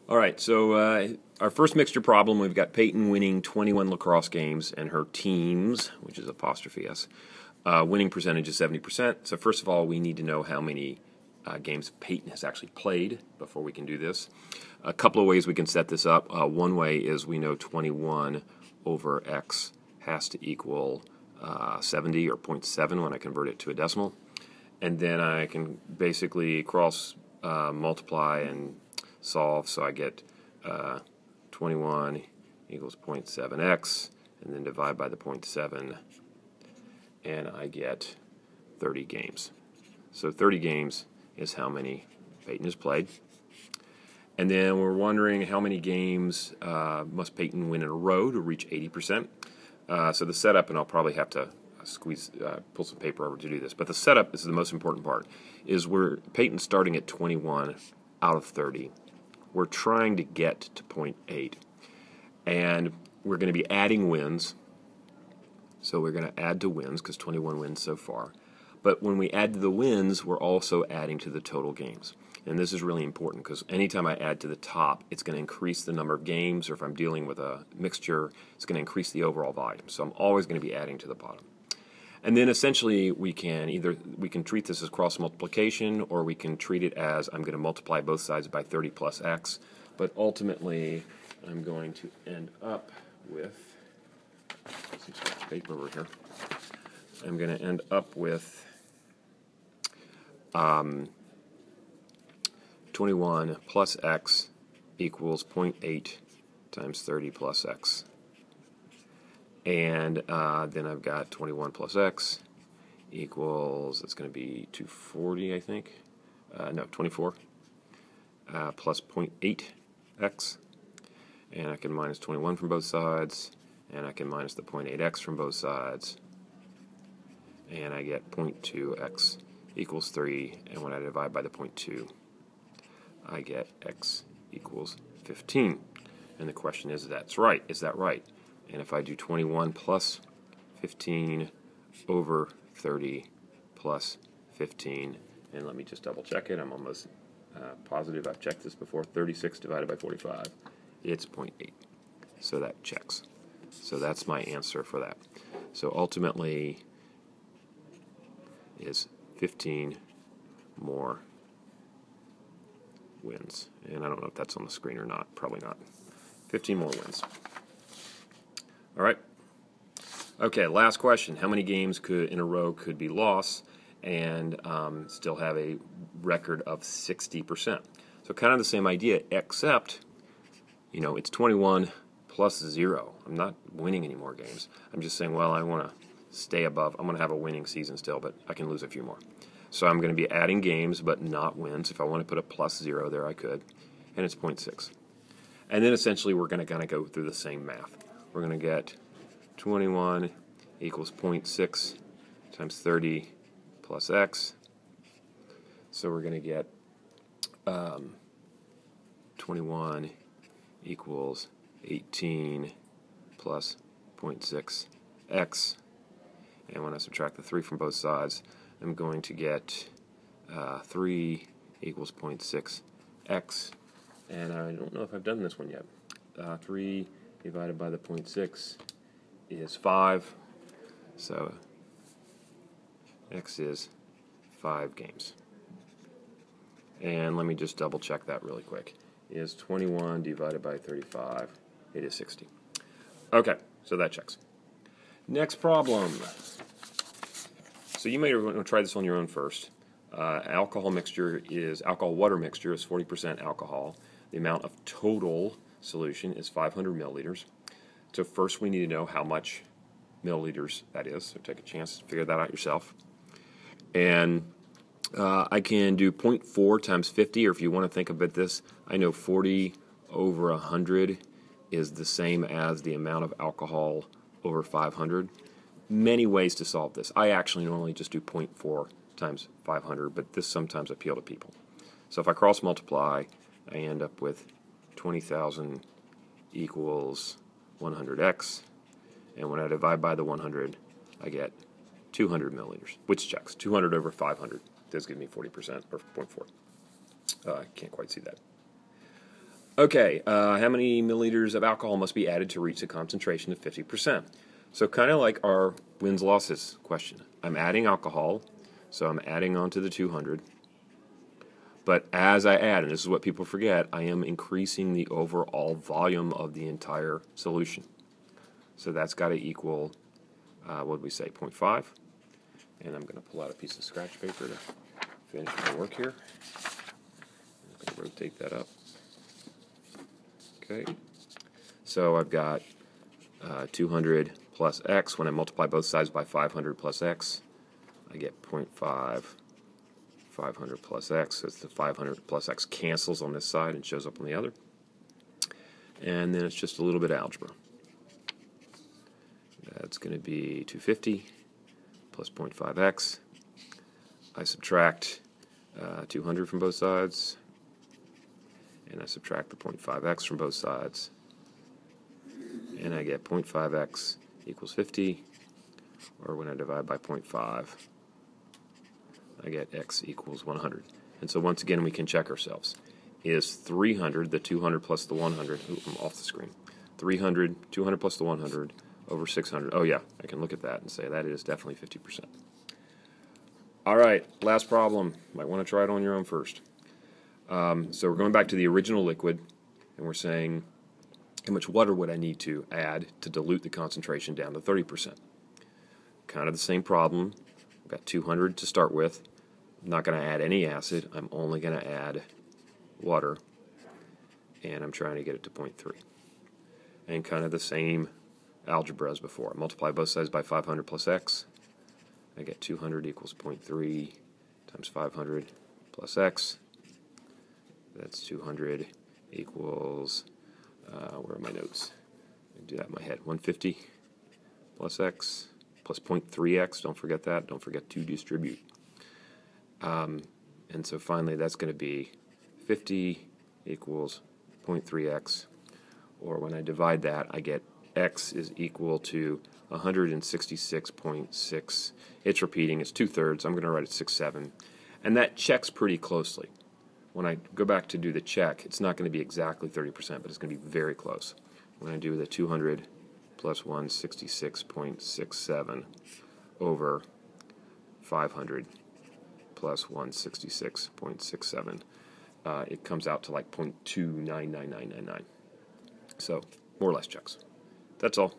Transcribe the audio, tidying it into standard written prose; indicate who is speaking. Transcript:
Speaker 1: All right, so our first mixture problem, we've got Peyton winning 21 lacrosse games and her teams, which is apostrophe S, winning percentage is 70%. So first of all, we need to know how many games Peyton has actually played before we can do this. A couple of ways we can set this up. One way is we know 21 over X has to equal 70 or 0.7 when I convert it to a decimal. And then I can basically cross multiply and solve, so I get 21 equals 0.7x, and then divide by the 0.7, and I get 30 games. So 30 games is how many Peyton has played. And then we're wondering how many games must Peyton win in a row to reach 80%. So the setup, and I'll probably have to pull some paper over to do this, but the setup is the most important part, is where Peyton's starting at 21 out of 30. We're trying to get to 0.8, and we're going to be adding wins. So we're going to add to wins because 21 wins so far. But when we add to the wins, we're also adding to the total games. And this is really important because anytime I add to the top, it's going to increase the number of games, or if I'm dealing with a mixture, it's going to increase the overall volume. So I'm always going to be adding to the bottom. And then essentially we can treat this as cross multiplication, or we can treat it as I'm going to multiply both sides by 30 plus x. But ultimately I'm going to end up with some scratch paper over here. I'm going to end up with 21 plus x equals 0.8 times 30 plus x. And then I've got 21 plus x equals, it's going to be 240, I think. No, 24 plus 0.8x. And I can minus 21 from both sides. And I can minus the 0.8x from both sides. And I get 0.2x equals 3. And when I divide by the 0.2, I get x equals 15. And the question is, that's right. Is that right? And if I do 21 plus 15 over 30 plus 15, and let me just double check it, I'm almost positive I've checked this before, 36 divided by 45, it's 0.8. So that checks. So that's my answer for that. So ultimately is 15 more wins. And I don't know if that's on the screen or not, probably not. 15 more wins. All right. Okay, last question. How many games in a row could be lost and still have a record of 60%? So kind of the same idea, except, it's 21 plus 0. I'm not winning any more games. I'm just saying, well, I want to stay above. I'm going to have a winning season still, but I can lose a few more. So I'm going to be adding games, but not wins. If I want to put a plus 0 there, I could. And it's 0.6. And then essentially we're going to kind of go through the same math. We're going to get 21 equals 0.6 times 30 plus x. So we're going to get 21 equals 18 plus 0.6x. And when I subtract the 3 from both sides, I'm going to get 3 equals 0.6x. And I don't know if I've done this one yet. 3 divided by the 0.6 is 5. So x is 5 games. And let me just double check that really quick. Is 21 divided by 35? It is 60. Okay, so that checks. Next problem. So you may want to try this on your own first. Alcohol water mixture is 40% alcohol. The amount of total solution is 500 milliliters. So first we need to know how much milliliters that is. So take a chance to figure that out yourself. And I can do 0.4 times 50, or if you want to think about this, I know 40 over 100 is the same as the amount of alcohol over 500. Many ways to solve this. I actually normally just do 0.4 times 500, but this sometimes appeals to people. So if I cross multiply, I end up with 20,000 equals 100x, and when I divide by the 100, I get 200 milliliters, which checks. 200 over 500 does give me 40%, or 0.4. I can't quite see that. Okay, how many milliliters of alcohol must be added to reach a concentration of 50%? So kind of like our wins-losses question. I'm adding alcohol, so I'm adding on to the 200. But as I add, and this is what people forget, I am increasing the overall volume of the entire solution. So that's got to equal, what did we say, 0.5? And I'm going to pull out a piece of scratch paper to finish my work here. I'm going to rotate that up. Okay, so I've got 200 plus x. When I multiply both sides by 500 plus x, I get 0.5, 500 plus x. So it's the 500 plus x cancels on this side and shows up on the other. And then it's just a little bit of algebra. That's going to be 250 plus 0.5x. I subtract 200 from both sides, and I subtract the 0.5x from both sides, and I get 0.5x equals 50, or when I divide by 0.5, I get x equals 100. And so once again, we can check ourselves. Is 300, the 200 plus the 100, I'm off the screen, 300, 200 plus the 100 over 600. Oh yeah, I can look at that and say that is definitely 50%. All right, last problem. Might want to try it on your own first. So we're going back to the original liquid, and we're saying how much water would I need to add to dilute the concentration down to 30%. Kind of the same problem. I've got 200 to start with. I'm not going to add any acid. I'm only going to add water, and I'm trying to get it to 0.3. And kind of the same algebra as before. I multiply both sides by 500 plus x. I get 200 equals 0.3 times 500 plus x. That's 200 equals, where are my notes? I do that in my head. 150 plus x plus 0.3x. Don't forget that. Don't forget to distribute. And so finally, that's going to be 50 equals 0.3x. Or when I divide that, I get x is equal to 166.6. It's repeating. It's 2/3. I'm going to write it 6/7. And that checks pretty closely. When I go back to do the check, it's not going to be exactly 30%, but it's going to be very close. When I do the 200 plus 166.67 over 500 plus 166.67, it comes out to like 0.299999. So, more or less checks. That's all.